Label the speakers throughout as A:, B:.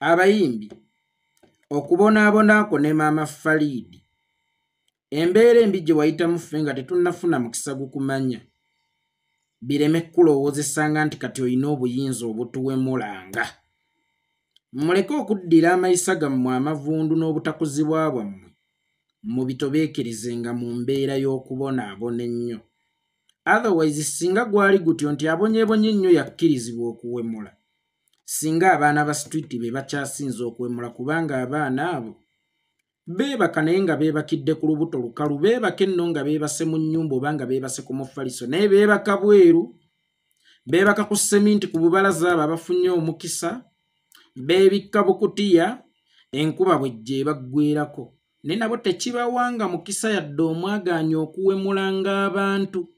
A: abayimbi okubonaabonako ne maama Falidi embeera embi gye wayitamu ffe nga tetunnafuna mukisa gukumanya bireme kulowoozesanga nti kati olina obuyinza obutuwemulanga. Muleke okuddira amayisa gammwe amavundu n'obutakuzibwa bwammwe mubitobeekerizenga mu mbeera y'okubonaabona ennyo. Otherwise singa gwali gutyo nti abonyeebonye ennyo yakkirizibwa okuwemula. Singa abaana ba street be bakyasinza okuwemula kubanga abaana abo beebaka naye nga beebakidde ku lubuto lukalu, beebaka enno nga beebase mu nnyumba oba nga beebase ku mufaliso, naye beebaka bweru, beebaka ku seminti ku bubalaza abo abafunye omukisa, beebikka bukutiya enkuba bw'ejja ebaggweerako. Naye nabo tekibawanga mukisa yadde omwagaanya okuwemulanga abantu.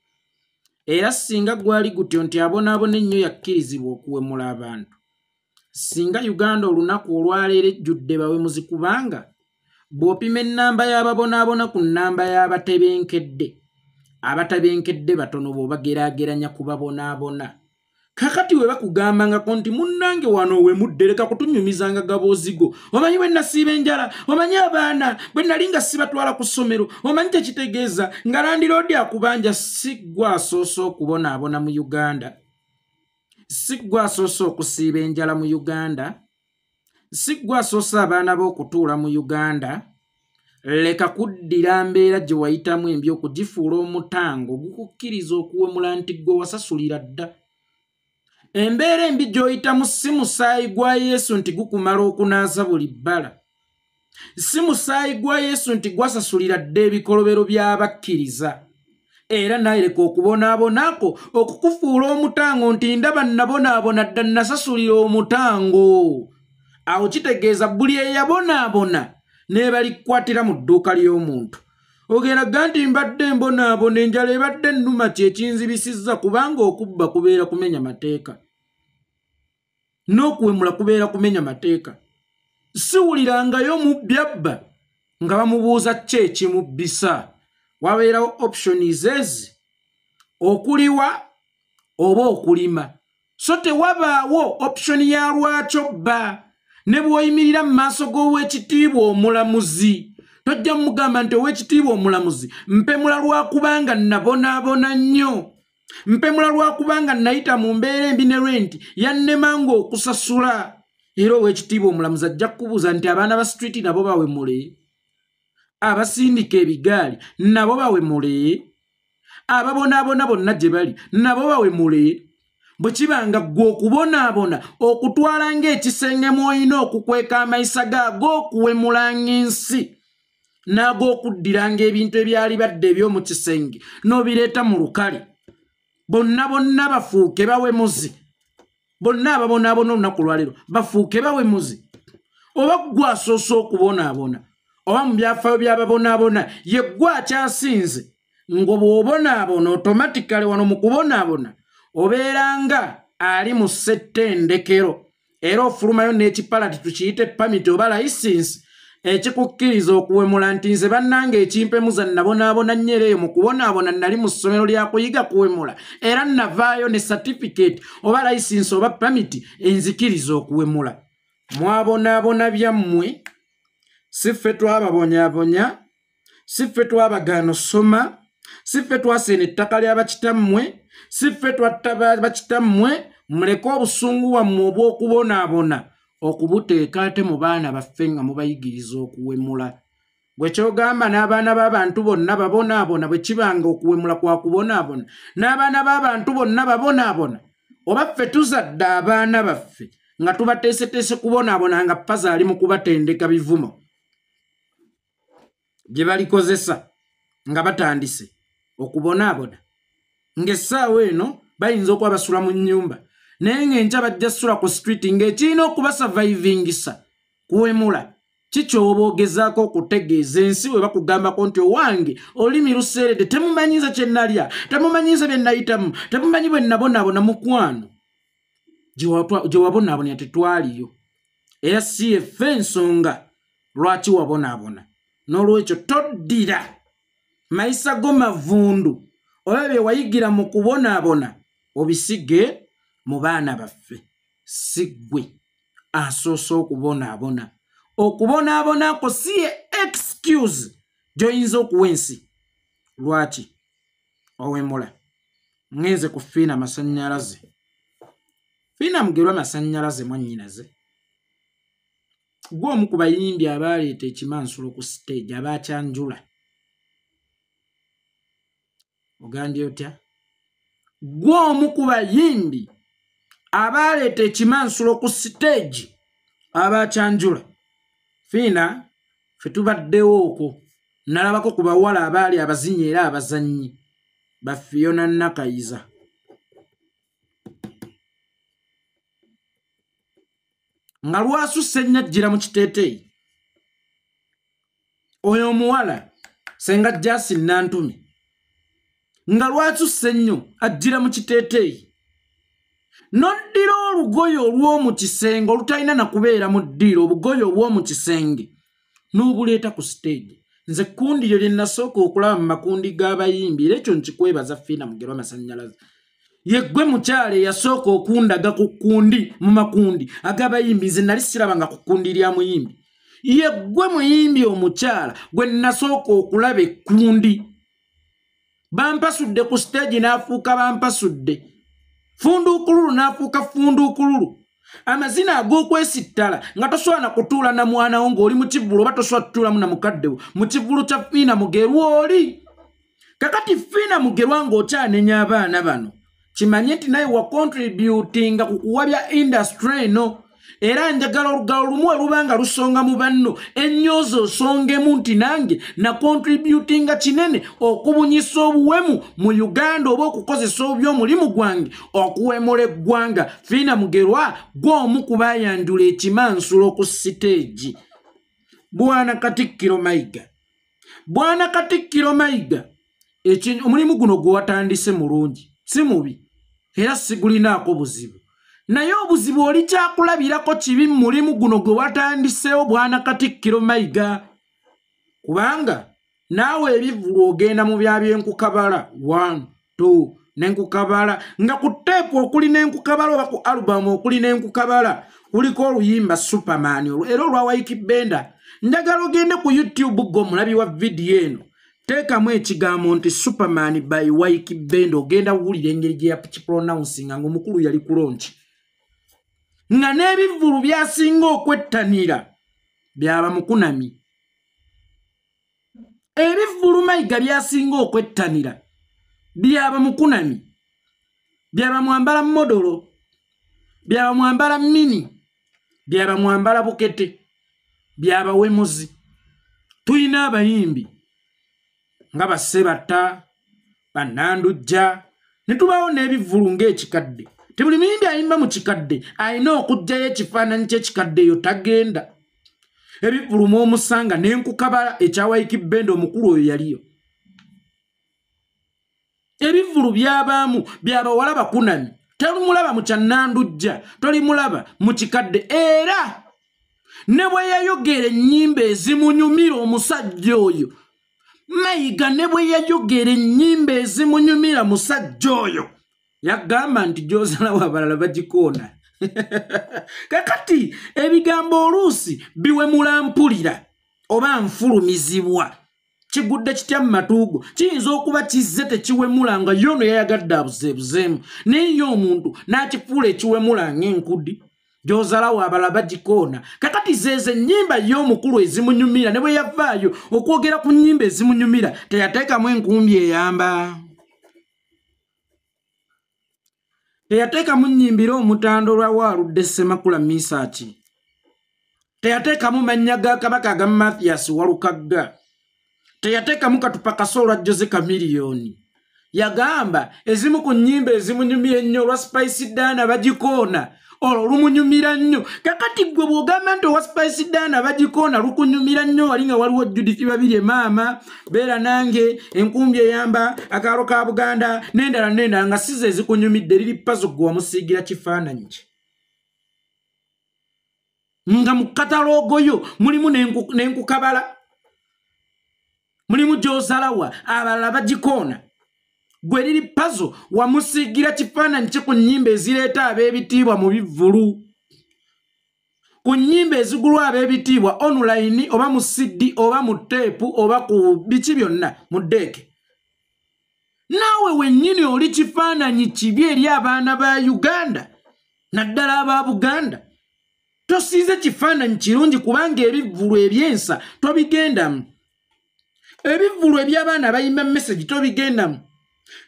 A: Era singa gwali gutyo nti abonaabona ennyo yakkirizibwa okuwemula abantu. Singa Uganda olunaku olwaleero ejjudde bawemuzi kubanga bw'opima ennamba y'ababonaabona ku nnamba y'abatebenkedde, abatabenkedde batono bw'obageraageranya ku babonaabona. Kakati we bakugambangako nti munnange wano we mudde leka kutunyumizanga gaboozigo. Omanyi bwe nasiiba enjala, omanyi abaana bwe nali nga sibatwala ku ssomero, omanyi tekitegeeza nga landiroodi akubanja. Si ggwe asoose okubonaabona mu Uganda, si ggwe asoose okusiiba enjala mu Uganda, si ggwe asoose abaana b'okutuula mu Uganda. Leka kuddira mbeera gye wayitamu embi okugifuula omutango gukukkiriza okuwemula nti ggwe wasasulira dda. Embeera embi gy'oyitamu si musaayi gwa Yesu nti gukumala okunaaza buli bbala. Si musaayi gwa Yesu nti gwasasulira dda ebikolobero by'abakkiriza. Era naye leka okubonaabonako okukufuula omutango nti ndaba nabonaabona dda nasasulira omutango. Awo kitegeeza buli eyabonaabona n'ebalikwatira mu dduuka ly'omuntu. Ogeraga nti mbadde mbonaabona enjala ebadde nnuma kyekinzibisizza kubanga okubba kubeera kumenya mateeka. N'okuwemula kubeera kumenya mateeka. Siwulirangayo mubbi abba nga bamubuuza ki ekimubbisa. Wabeerawo options ezi okuliwa oba okulima. So tewabaawo option ya lwakyo bba. Ne bw'oyimirira mu maaso g'oweekitiibwa omulamuzi tojja mugamba nti oweekitiibwa omulamuzi mpemula lwakubanga nabonaabona nnyo, mpemula lwakubanga nayita mu mbeera embi ne renti yannemanga okusasula. Era oweekitiibwa omulamuzi ajja kukubuuza nti abaana ba street nabo bawemule, abasindika ebigaali nabo bawemule, ababonaabona bonna gye bali nabo bawemule. Bwe kibanga ggwe okubonaabona okutwala ng'ekisenge mw'olina okukweka amayisa gaago okuwemulanga ensi n'ag'okuddiranga ebintu ebyali badde eby'omu kisenge n'obireeta mu lukale. Bonna bonna bafuuke bawemuzi. Bonna ababonaabona olunaku lwaleero bafuuke bawemuzi. Oba ggwe asoose okubonaabona oba mu byafaayo by'ababonaabona ye ggwe akyasinze ngo bw'obonaabona automatically wano mu kubonaabona obeeranga ali mu ssettendekero. Era ofulumayo n'ekipalati tukiyite pamiti oba layisinsi ekikukkiriza okuwemula nti nze bannange ekimpemuza nabonaabona nnyo era eyo mu kubonaabona nali mu ssomero lya kuyiga kuwemula era navaayo ne certificate oba layisinsi oba pamiti enzikiriza okuwemula. Mwabonaabona byammwe si ffe twababonyaabonya, si ffe twabagaana osoma, si ffe twaseena ettaka ly'abakitammwe, si ffe twatta bakitammwe. Muleke obusungu wammwe obw'okubonaabona okubuteeka ate mu baana baffe nga mubayigiriza okuwemula. Bwe kyogamba n'abaana b'abantu bonna babonaabona bwe kibanga okuwemula kwa kubonaabona, n'abaana b'abantu bonna babonaabona. Oba ffe tuzadde abaana baffe nga tubateeseteese kubonaabona nga paza ali mu kubatendeka bivumo gye balikozesa nga batandise okubonaabona. Ng'essaawa eno bayinza okuba basula mu nnyumba naye ng'enkya bajja ssula ku street ng'ekirina okubasurvivingisa kuwemula. Kikyoboogezaako okutegeeza ensi bwe bakugambako nti owange olimi luseeredde temumanyiza kye nalya, temumanyiza bye nayitamu, temumanyi bwe nabonaabona. Mukwano gye wabonaabonera tetwaliyo era si yeffe ensonga lwaki wabonaabona. N'olwekyo toddira mayisa go mavundu oba bye wayigira mu kubonaabona obisige mu baana baffe. Si ggwe asoose okubonaabona. Okubonaabonako si excuse gy'oyinza okuwa ensi. Lwaki? Owemula. Ngenze ku Fiina Masannyalaze. Fiina Mugerwa Masannyalaze mwannyinaze. Gwe omu ku bayimbi abaaleeta ekimansulo ku stage abakyanjula. Ogambye otya? Gwe omu ku bayimbi abaaleeta ekimansulo ku stage abakyanjula. Fiina ffe tubaddewo okwo. Nalabako ku bawala abaali abazinyi era abazannyi ba Fiona Nakayiza. Nga lwasusse nnyo ajjira mu kiteeteeyi. Oyo omuwala Senga Jasin Nantumi. Nga lwasusse nnyo ajjira mu kiteeteeyi. N'oddira olugoye olw'omu kisenge olutalina na kubeera mu ddiiro, obugoye obw'omu kisenge n'obuleeta ku stage. Nze kundi lyo lye nasooka okulaba mu makundi g'abayimbi era ekyo nkikwebaza Fiina Mugerwa Masannyalaze. Ye gwe mukyala eyasooka okundaga ku kundi mu makundi ag'abayimbi. Nze nali sirabanga ku kundi lya muyimbi. Ye gwe muyimbi omukyala gwe nasooka okulaba ekkundi. Bampasudde ku stage n'afuuka bampasudde. Funduukululu n'afuuka funduukululu. Amazina ag'okwesittala nga tosobola na kutuula na mwana wo ng'oli mu kivvulu oba tosobola kutuulamu na mukadde wo mu kivvulu kya Fiina Mugerwa oli. Kakati Fiina Mugerwa ng'okyanenya abaana bano kimanye nti naye wa contributinga ku kuwabya industry eno. Era njagala olugalo lumu olubanga lusonga mu banno ennyozo osongemu nti nange na contributinga kinene okubunyisa obuwemu mu Uganda oba okukozesa oby'omulimu gwange okuwemula eggwanga. Fiina Mugerwa gw'omu ku baayanjula ekimansulo ku siteegi. Bwana Katikkiro Mayiga. Bwana Katikkiro Mayiga omulimu guno gwe watandise mulungi, si mubi era sigulinaako buzibu. Naye obuzibu oli kyakulabirako kibi mu mulimu guno gwe watandiseewo Bwana Katikkiro Mayiga. Kubanga naawe ebivulu ogenda mu bya byenkukabala 1, 2 n'enkukabala nga ku teepu okuli n'enkukabala oba ku alubamu okuli n'enkukabala kuliko oluyimba Superman era olwa Wyke Benda. Njagala ogende ku YouTube go mulabi wa vidiyo eno teekamu ekigambo nti Superman by Wyke Benda ogenda wuulira engeri gye yakipronouncing nga omukulu yali kulonki. Nga n'ebivulu byasinga okwettanira byaba Mukunami. Ebivulu Mayiga byasinga okwettanira byaba Mukunami. Byaba Mwambala Modolo, byaba Mwambala Mini, byaba Mwambala Bukete, byaba Wemuzi. Tuyina abayimbi nga Basebata, Banandujja, ne tubaawo n'ebivulu ng'ekikadde. Tebuli muyimbi ayimba mu kikadde alina okugjayo ekifaananyi ky'ekikadde eyo tagenda. Ebivulu mw'omusanga n'enkukabala ekya Wyke Benda omukulu oyo yaliyo. Ebivulu byabaamu byabawala Bakunami. Tolimulaba mu Kyannandujja, tolimulaba mu kikadde. Era ne bwe yayogera ennyimba ezimunyumira omusajja oyo, Mayiga ne bwe yayogera ennyimba ezimunyumira musajja oyo, yagamba nti gy'ozalawo abalala bagikoona. Kakati ebigambo oluusi biwemula mpulira oba nfulumizibwa. Kigudde kitya mu matuugo kiyinza okuba kizze tekiwemula nga yono yayagadde abuzeebuzeemu naye ye omuntu n'akifuula ekiwemula ng'enkudi. Gy'ozalawo abalala bagikoona. Kakati zeeze ennyimba y'omukulu ezimunyumira ne bwe yavaayo okwogera ku nnyimba ezimunyumira teyateekamu enkumbi eyamba. Teyateekamu nnyimbira omutando lwa Waaludde Ssemakula Misaaki. Teyateekamu mannya ga Kabaka aga Mathias Walukagga. Teyateekamu Katupa Kasoolwa Jose Chameleone. Yagamba ezimu ku nnyimba ezimunyumira ennyo olwa Spice Dana bagikoona olwo lumunyumira nnyo. Kakati gwe bw'ogamba nti owa Spice Dana bagikoona lukunyumira nnyo wali nga waliwo Judith Babirye maama beera nange enkumbi eyamba akaalo ka Buganda n'endala nga size ezikunyumidde liri pazo gwe wamusiigira kifaananyi kye. Nga mu kataloogoyo mulimu n'enkukabala mulimu gy'ozalawa abalala bagikoona gwe liri pazo wamusiigira kifaananyi kye ku nnyimba ezireeta ab'ebitiibwa mu bivvulu. ku nnyimba ezigulwa ab'ebitiibwa online oba mu CD oba mu teepu oba ku biki byonna mu ddeeke. Naawe wennyini oli kifaananyi kibi eri abaana ba Uganda naddala aba Buganda. Tosiize kifaananyi kirungi kubanga ebivvulu ebyensa tobigendamu. Ebivvulu eby'abaana abayimba message tobigendamu.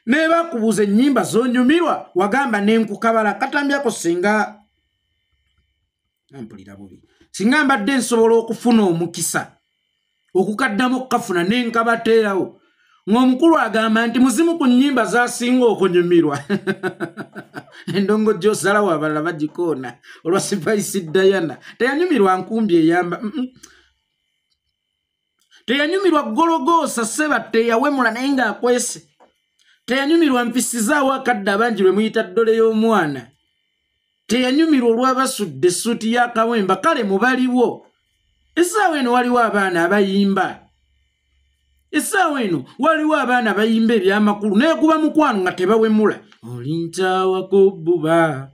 A: Ne bakubuuza ennyimba z'onyumirwa wagamba n'enkukabala katambyako singa ampulira bubi. Singa mbadde nsobola okufuna omukisa okukaddamu okukafuna n'enkabateerawo ng'omukulu agamba nti muzimu ku nnyimba zasinga okunyumirwa. Endongo gy'osalawo abalala bagikoona olwa Spice Diana teyanyumirwa nkumbi eyamba. Teyanyumirwa Gologoosa Seba teyawemula naye ng'akwese. Teyanyumirwa Mpisizaawo akadde abangi lwe muyita ddole y'omwana. Teyanyumirwa olw'abasudde essuuti ya Kawemba. Kale mubaliwo. Essaawa eno waliwo abaana abayimba. Essaawa eno waliwo abaana bayimba ebyamakulu naye kuba mukwano nga tebawemula. Oli nkyawako bbuba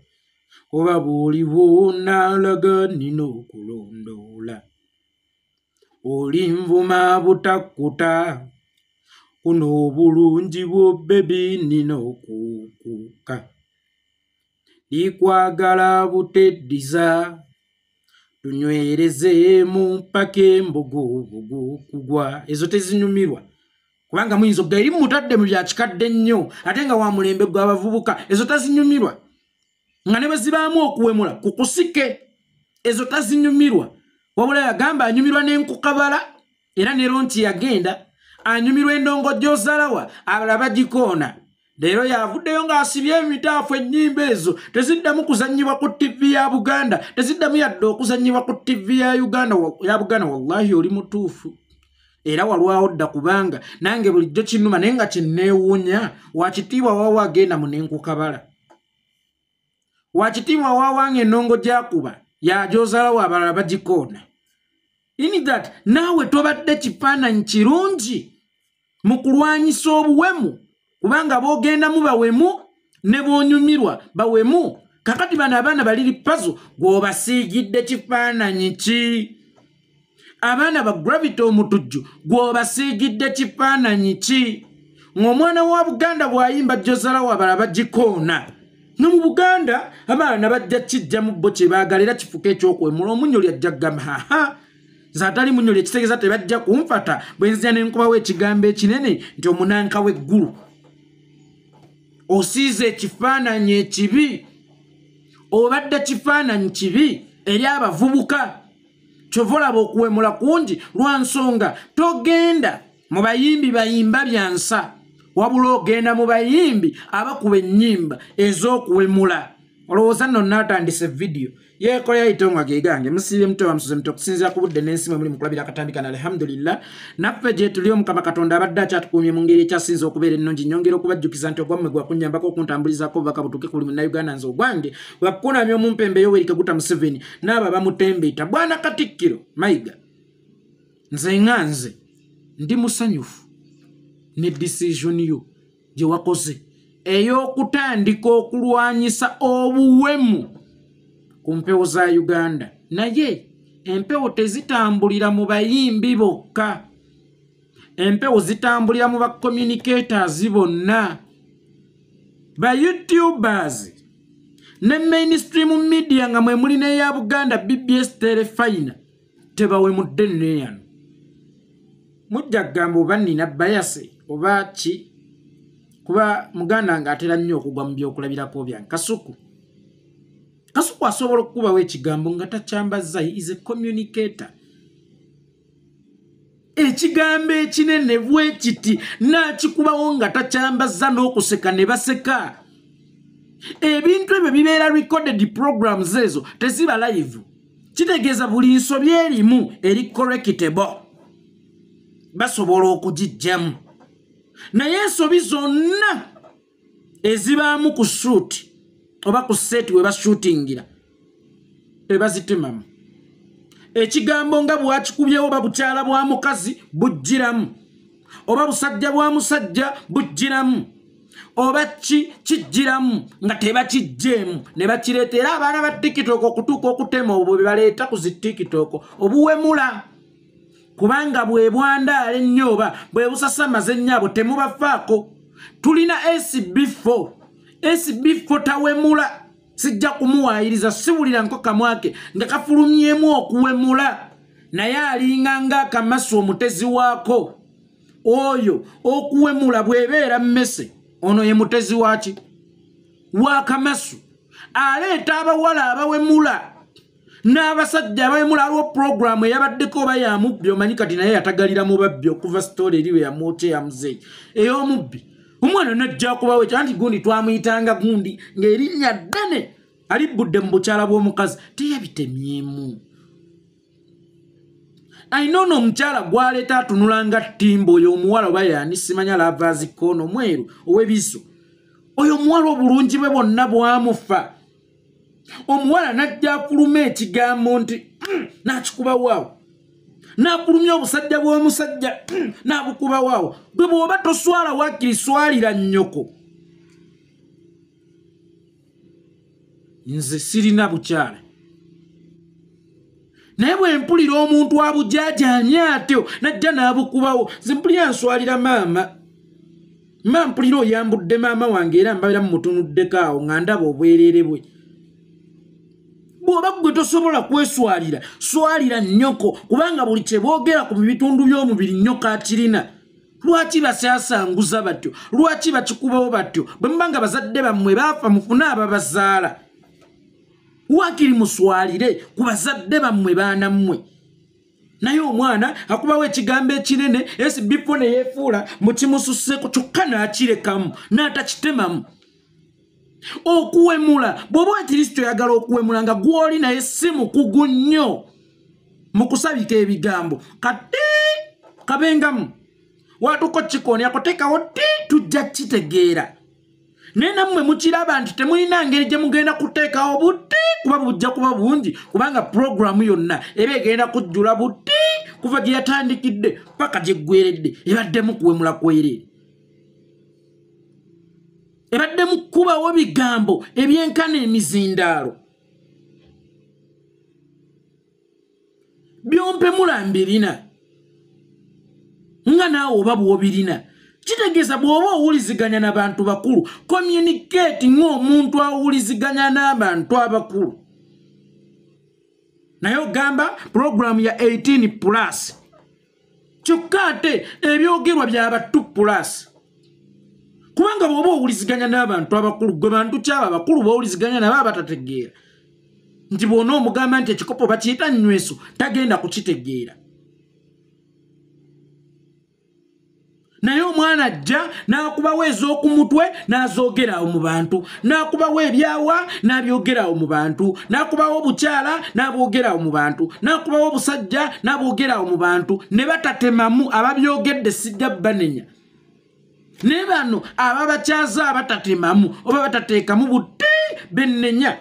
A: oba bw'oliwo n'alaga nina okulondoola. Oli nvuma butakkuta kuno obulungi bwo bebi nina okukuuka. Likwagala buteddiza tunywerezeemu mpaka embogo kugwa. Ezo tezinyumirwa kubanga muyinza okugayiri mutadde mu bya kikadde nnyo ate nga wa mulembe gw'abavubuka. Ezo tazinyumirwa nga ne bwe zibaamu okuwemula ku kusike. Ezo tazinyumirwa wabula yagamba anyumirwa n'enkukabala era ne Ronti yagenda anyumirwa endongo gy'osalawa abalala bagikoona. Leero yavuddeyo ng'asibye emitaafu ennyimba ezo teziddamu kuzannyibwa ku TV ya Buganda, teziddamu yadde okuzannyibwa ku TV ya Uganda ya Buganda. Wallahi oli mutuufu era walwawo dda kubanga nange bulijjo kinnuma naye nga kinneewuunya. Wakitiibwa waawo agenda mu n'enkukabala. Wakitiibwa waawange endongo gy'akuba yagy'osalawo abalala bagikoona. In that naawe tobadde kifaananyi kirungi mu kulwanyisa obuwemu kubanga b'ogendamu bawemu ne b'onyumirwa bawemu. Kakati bano abaana baliri pazo gw'obasiigidde kifaananyi ki? Abaana ba Gravity omutujju gw'obasiigidde kifaananyi ki? Ng'omwana wa Buganda bw'ayimba gy'osalawo abalala bagikoona. No mu Buganda abaana bajja kijja mu bo kye baagala era kifuka ekyokwemula. Omunyoli ajja kugamba zaatali munyoli ekitegeeza tebajja kunfata bwe nzija ne nkubawo ekigambo ekinene nti omunanka w'eggulu. Osiize ekifaananyi ekibi. Obadde kifaananyi kibi eri abavubuka. Kyova olaba okuwemula kungi lwa nsonga togenda mu bayimbi bayimba byansa wabula ogenda mu bayimbi abakuba ennyimba ez'okuwemula. Olowooza nno naatandise vidiyo yeekola yayitonga gegange musiibye muto bamusuze muto okusinziira ku budde n'ensi mwe muli mu kulabira akatambi kana alhamdulillah. Naffe gye tuli Omukama Katonda abadde akyatukuumye mu ngeri ekyasinza okubeera ennungi. Nyongera okubajjukiza nti ogwammwe gwakunnyambako okuntambulizaako obubaka butuuke ku buli munnayuganda nze ogwange bwakukunamya omumpembe Yoweri Kaguta Museveni n'abo abamutembeeta Bwana Katikkiro Mayiga. Nze nga nze ndi musanyufu ne decision yo gye wakoze ey'okutandika okulwanyisa obuwemu ku mpewo za Uganda. Naye empewo tezitambulira mu bayimbi bokka. Empewo zitambulira mu communicators bonna. Ba YouTubers ne mainstream media nga mwe muli n'eya Buganda BBS Telefina tebawemudde nneeyano. Mujja kugamba oba nnina bayase oba ki kuba Muganda ng'atera nnyo okugwa mu byokulabirako bya Kasuku. Kasuku asobola okukubawo ekigambo nga takyambazza. He is a communicator. Ekigambo ekinene bwe kiti n'akikubawo nga takyambazza n'okuseka ne baseka. Ebintu ebyo bibeera recorded programs ezo teziba live. Kitegeeza buli nsobi erimu eri correctable. Basobola okugijjamu. Naye ensobi zonna ezibaamu ku shoot oba ku set we bashootingira tebazitemamu. Ekigambo nga bwakikubyewo oba bukyala bwa mukazi bujjiramu oba busajja bwa musajja bujjiramu oba kijjiramu nga tebakijjeemu ne bakireetera abaana ba TikTok okutuuka okutema obwo bye baleeta ku zi TikTok obuwemula kubanga bwe bwandaala ennyo oba bwe busasamaza ennyo temubafaako. Tulina SB4 tawemula sijja kumuwaayiriza siwulira nko kamwake nga kafulumyemu okuwemula naye alinga ng'akamasu omutezi waako oyo okuwemula bw'ebeera mmese ono ye mutezi waki wakamasu aleeta abawala abawemula n'abasajja abawemula aliwo puroguramu eyabaddeko oba yamubbi omanyi kati naye yatagalira mu babbi okuva sitooli eriwe yamwote yamuzeeyi ey'omubbi omwana najja kubawo ekyo anti gundi twamuyitanga gundi ng'erinnya ddene alibbudde mu bukyala bw'omukazi teyabitemyemu. Ayinono omukyala gwaleeta atunulanga ttimba oyo omuwala oba yani simanya lavazikono mweru ow'ebiso oyo omuwala obulungi bwe bwonna bwamufa. Omuwala najja afuluma ekigambo nti n'akikuba waawo n'afulumya obusajja bw'omusajja n'abukuba waawo bwe bw'oba toswala waakiri swalira nnyoko. Nze sirina bukyala naye bwe mpulira omuntu abujaajanye atyo najja n'abukubawo nze mpulira nswalira maama mpulira oyambudde maama wange era mbaira mumutunuddeko awo nga ndaba obwereere bwe. Bw'oba gwe tosobola kweswalira swalira nnyoko kubanga buli kye boogera ku bitundu by'omubiri nnyoko akirina. Lwaki basyasanguza batyo? Lwaki bakikubawo batyo? Bwe muba nga bazadde bammwe baafa mufune ababazaala waakiri muswalire ku bazadde bammwe baana mmwe. Naye omwana akubawo ekigambo ekinene SB4 ne yeefuula mu kimususseko kyokka n'akirekamu n'atakitemamu. Okuwemula bw'oba Kristo oyagala okuwemula nga gw'oli naye si mukugu nnyo mu kusabika ebigambo kati kabengamu watuko kikooni akoteekawo ti tujja kitegeera. Naye nammwe mukiraba nti temulina ngeri gye mugenda kuteekawo buti kuba bujja kuba bungi kubanga puroguramu yonna eba egenda kujjula buti kuva gye yatandikidde paka gye ggweredde ebaddemu kuwemula kwereere. Ebaddemu kubawo bigambo ebyenkana emizindaalo. Byompe mulambirina nga naawe oba bw'obirina kitegeeza bw'oba owuliziganya n'abantu bakulu communicate ng'omuntu awuliziganya n'abantu abakulu. Naye ogamba puroguramu ya 18+ kyokka ate ebyogerwa byaba 2+. Kubanga bw'oba owuliziganya n'abantu abakulu gwe bantu kyaba abakulu b'owuliziganya nabo abatategeera nti bw'ona omugamba nti ekikopo bakiyita nnyweso tagenda kukitegeera. Naye omwana ajja n'akubawo ez'okumutwe n'azoogerawo mu bantu, n'akubawo ebyawa n'abyogerawo mu bantu, n'akubawo obukyala n'abwogerawo mu bantu, n'akubawo obusajja n'abwogerawo mu bantu ne batatemamu ababyogedde sijja banenya. Ne bano ababakyaza abatatemamu oba batateekamu buti bennenya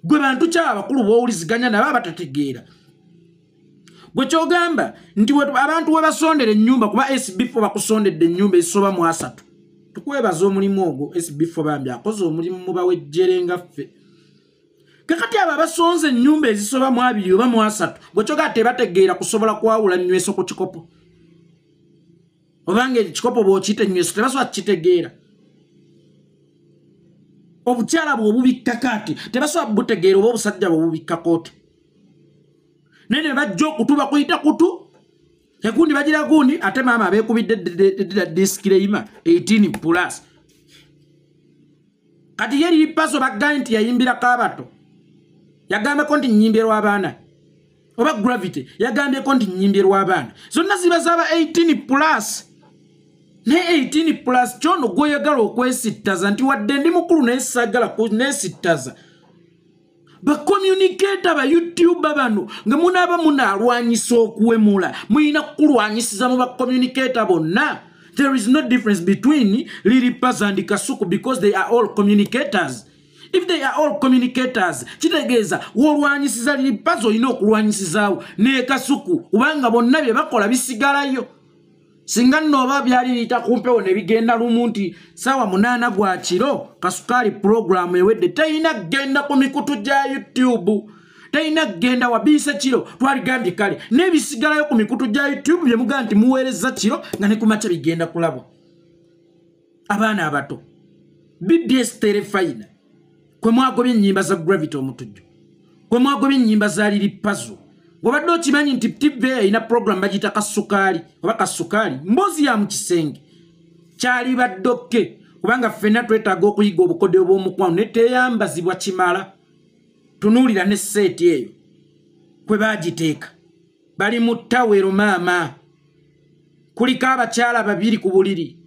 A: gwe bantu kyaba abakulu b'owuliziganya nabo abatategeera. Gwe kyogamba nti abantu we basondera ennyumba kuba SB4 bakusondedde ennyumba ezisoba mu 3. Tukwebaza omulimu ogwo SB4 bambi akoze omulimu mubawejjere nga ffe. Kakati abo abasonze ennyumba ezisoba mu 2 oba mu 3 gwe kyogamba tebategeera kusobola kwawula nnyweso ku kikopo. Obange ekikopo bw'okiyita nnyweso tebasobola kukitegeera. Obukyala bw'obubikka kati tebasobola butegeera oba obusajja bw'obubikka kooti. Nene bajja okutuba kuyita kutu ekundi bagira gundi ate maama abeekubidde disclaimer 18+. Kati yeri paso bagambye nti yayimbirako abato yagambeko nti nnyimbye lw'abaana oba gravity yagambyeko nti nnyimbye lw'abaana zonna ziba zaba 18+. Ne 18+ kyono gw'oyagala okwesittaza nti wadde ndi mukulu naye saagala kunesittaza. Bakomunicate aba YouTuber bano nga munaaba munaalwanyisa okuwemula muyina kukulwanyisiza mu bakomunicate bonna. There is no difference between Lily Paz and Kasuku because they are all communicators. If they are all communicators kitegeeza wolwanyisiza Lily Paz olina okulwanyisizaawo ne Kasuku kubanga bonna bye bakola bisigalayo. singa nno oba byali biyita kumpewo ne bigenda lumu nti sawa 8 gwa kiro Kasukaali program ewedde tayina kgenda ku mikutu gya YouTube tayina kgenda wabiise kiro twaligambye kale n'ebisigalayo ku mikutu gya YouTube bye mugaa nti muweereza kiro nga ne ku makya bigenda kulabwa abaana abato BBS Terefayina kwe mwagobye ennyimba za Gravity omutujju kwe mwagobye ennyimba za Lili Puzzle wabadde okimanyi nti TV ina program bagita Kasukaali oba Kasukaali mbozi ya mu kisenge kyali baddokke kubanga ffenna twetaaga okuyiga obukodyo bw'omukwano ne teyambazibwa kimala tunuulira ne seeti eyo kwe baagiteeka bali mu ttawero maama kuliko abakyala 2 ku buliri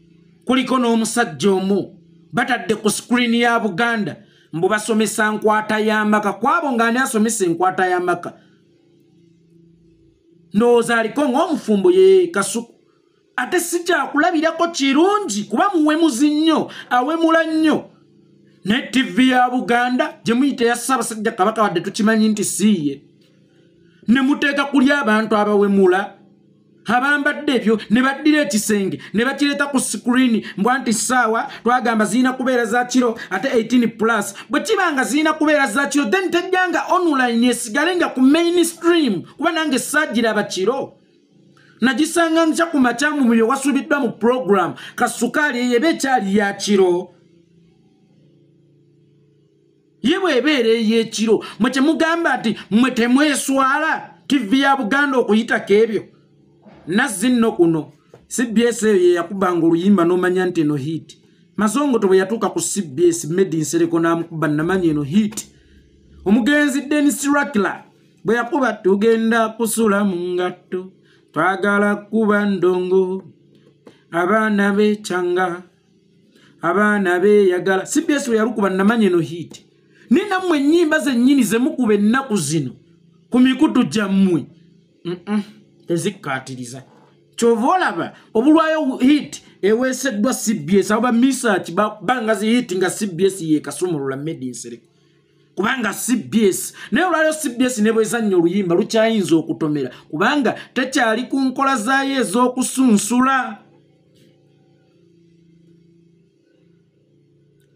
A: kuliko n'omusajja omu batadde ku screen ya Buganda mbu basomesa nkwata y'amaka kwabo ng'ani asomesa enkwata y'amaka ndowooza aliko ng'omufumbo ye Kasuku ate si kyakulabirako kirungi kuba muwemuzi nnyo awemula nnyo ne TV ya Buganda gye muyita ya Ssaabasajja Kabaka wadde tukimanyi nti siiye ne muteeka kuli abantu abawemula abambadde ebyo ne baddira ekisenge ne bakireeta ku screen mbwa nti ssaawa twagamba zirina kubeera za kiro ate 18+ bwe kibanga zirina kubeera za kiro then tejjanga online esigale nga ku mainstream kuba nange saagiraba kiro nagisanga nkya ku makyamu byo wasubiddwa mu program Kasukaali eyeba ekyali ya kiro ye bwebeera ey'ekiro mwe kyemugamba nti mmwe temweswala TV ya Buganda okuyitako ebyo nazzi nno kuno CBS ye yakubanga oluyimba n'omanya nti eno hit Mazongoto bwe yatuuka ku CBS Made in Sereko n'amukuba namanyi eno hit omugenzi Dennis Rakla bwe yakuba tugenda kusula mu ngatto twagala kuba ndongo abaana b'ekyanga abaana beeyagala CBS bwe yalukuba namanyi eno hit ninammwe ennyimba zennyini ze mukuba ennaku zino ku mikutu gyammwe tezikkaatiriza kyova olaba obulwayo hit eweeseddwa CBS aba research banga zi hit nga CBS ye kasumulula Made in Sereko kubanga CBS naye olwaliro CBS ne bwezannya oluyimba lukyayinza okutomera kubanga tekyali ku nkola zaayo ez'okusunsula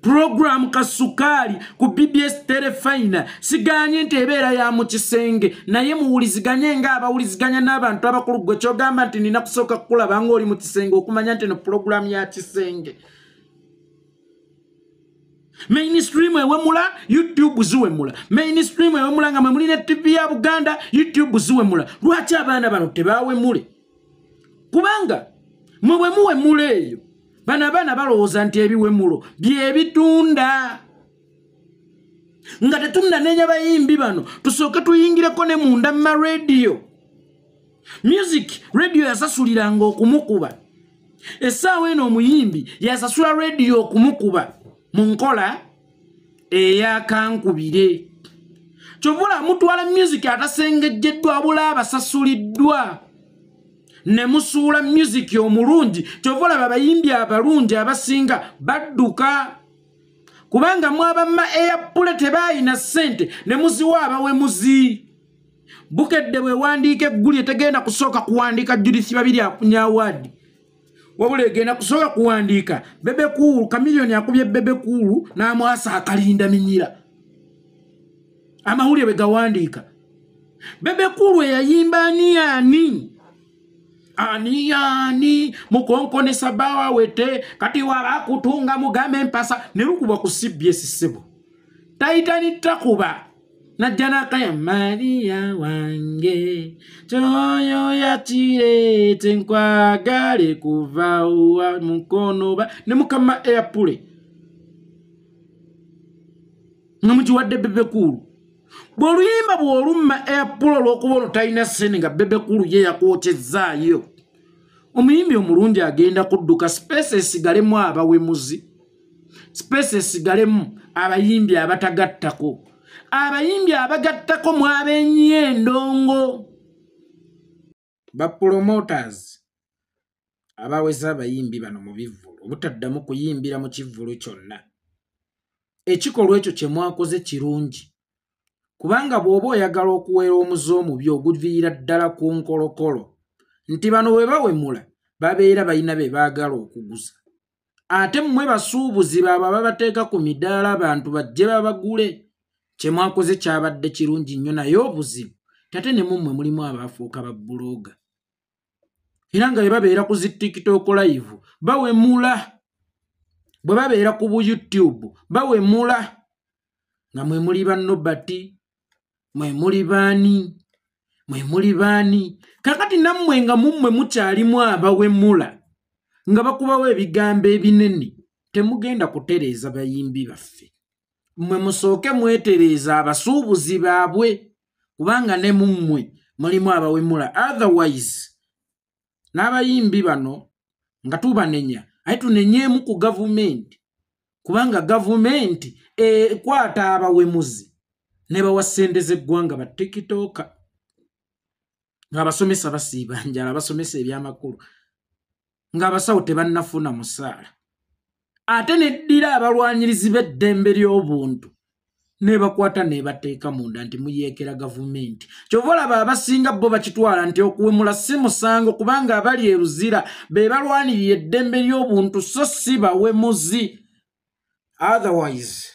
A: program Kasukaali ku BBS Terefayina siganye nti ebeera ya mu kisenge naye muwuliziganye nga abawuliziganya n'abantu abakulu gwe kyogamba nti nina kusooka kukulaba ng'oli mu kisenge okumanya nti no program ya kisenge mainstream ewemula YouTube ziwemula mainstream ewemula nga mwe mulina TV ya Buganda YouTube ziwemula lwaki abaana bano tebawemule kubanga mwe bwe muwemula eyo bana balowooza nti ebiwemulo byebitunda nga tetunda nenya bayimbi bano tusooke tuyingireko ne munda mu radio music radio yasasuliranga okumukuba essaawa eno omuyimbi yasasula radio okumukuba mu nkola eyakankubire kyovula mutwala music atasengejjeddwa abula abasasuliddwa ne musuula music omulungi kyovula babayimbi abalungi abasinga badduka kubanga mwabamma eyapule tebayina ssente ne muziwa abawemuzi bukedde bwe wandiika egguli etegenda kusooka kuwandiika Judith Babirye afunye awadi wabula egenda kusooka kuwandiika Bebe Cool Kamiliyoni akubye Bebe Cool n'amwasa akalinda minyira amawulire bwe gawandiika Bebe Cool eyayimba ani mukonkone sabawa wete kati wabakutunga mugambe mpasa ne lukuba ku CBS sebo taitani takuba najanaka ya Maria wange choyo ya chire tenkwagale kuva uwa mukono ba ne mukama airpule ngamuji wadde Bebe Cool boluyimba bwolumma airpule lw'okuba talina ssente nga Bebe Cool ye yakwokyezaayo omuyimbi omulungi agenda kudduka space esigalemu abawemuzi space esigalemu abayimbi abatagattako abayimbi abagattako mu ab'ennyendongo bapromoters abaweza abayimbi bano mu bivvulu obutaddamu kuyimbira mu kivvulu kyonna ekikolwa ekyo kye mwakoze kirungi kubanga bw'oba oyagala okuweera omuze omubi oguviira ddala ku nkolokolo nti bano bwe bawemula babeera balina be baagala okuguza. Ate mmwe basuubuzi baba babateeka ku midaala abantu bajje babagule. Kye mwakoze kyabadde kirungi nnyo naye obuzibu ate ne mummwe mulimu abaafuuka babbulooga. Era nga bwe babeera ku zi TikTok live bawemula. Bwe babeera ku bu YouTube bawemula. Nga mwe muli ba Nobati, mwe muli baani, mwe muli baani. Kakati nammwe nga mummwe mukyalimu abawemula nga bakubawo ebigambo ebinene temugenda kutereeza bayimbi baffe. Mmwe musooke mwetereeza abasuubuzi baabwe kubanga ne mummwe mulimu abawemula. Otherwise n'abayimbi bano nga tubanenya aye tunenyeemu ku gavumenti kubanga gavumenti ekwata abawemuzi ne bawa ssente z'eggwanga ba TikTok ng'abasomesa basiiba njala abasomesa ebyamakulu ng'abasawo tebannafuna musaala. Ate neddira abalwanyirizi b'eddembe ly'obuntu ne bakwata ne bateeka munda nti muyeekera gavumenti. Kyova olaba abasinga bo bakitwala nti okuwemula si musango kubanga abali eruzira be balwanirira eddembe ly'obuntu so si bawemuzi. Otherwise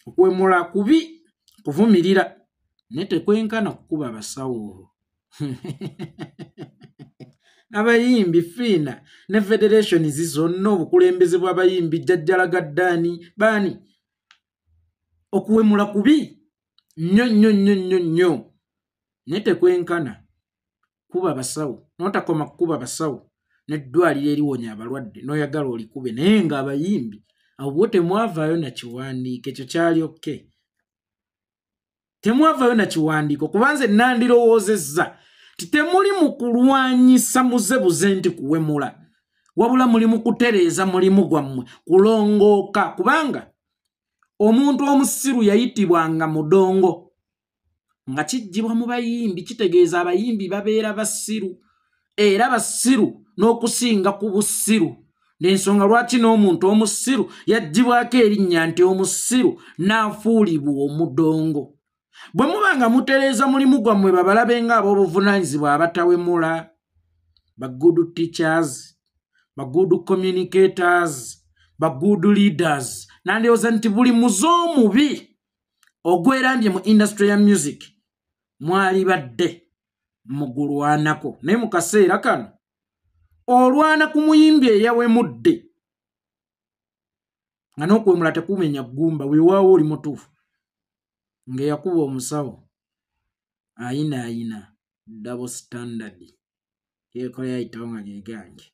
A: okuwemula kubi kuvumirira ne tekwenkana kukuba basawo. Abayimbi Fiina ne Federation zonna obukulembeze bw'abayimbi Jjajjalaga Ddaani baani okuwemula kubi nnyo ne tekwenkana kuba basawo n'otakoma kukuba basawo n'eddwaliro eriwonya abalwadde n'oyagala olikube naye ng'abayimbi abo temwavaayo na kiwandiiko. Ekyo kyali okke. Temwavaayo na kiwandiiko kubanze nandirowoozezza temuli mu kulwanyisa muzebuze nti kuwemula wabula muli mu kutereeza mulimu gwammwe kulongooka kubanga omuntu omusiru yayitibwanga mudongo nga kijjibwa mu bayimbi kitegeeza abayimbi babeera basiru era basiru n'okusinga ku busiru. N'ensonga lwaki n'omuntu omusiru yaggyibwako erinnya nti omusiru n'afuulibwa omudongo. Bwe muba nga mutereeza mulimu gwammwe babalabe ng'ab'obuvunaanyizibwa abatawemula ba good teachers, ba good communicators, ba good leaders. Nandowooza nti buli muze omubi ogwerambye mu industry ya music mwali badde mugulwanako naye mu kaseera kano olwana ku muyimbi eyawemudde nga n'okwemula tekumenya ggumba weewaawo oli mutuufu ng'eyakuba omusawo ayina double standard yeekola yayitawo nga gegange.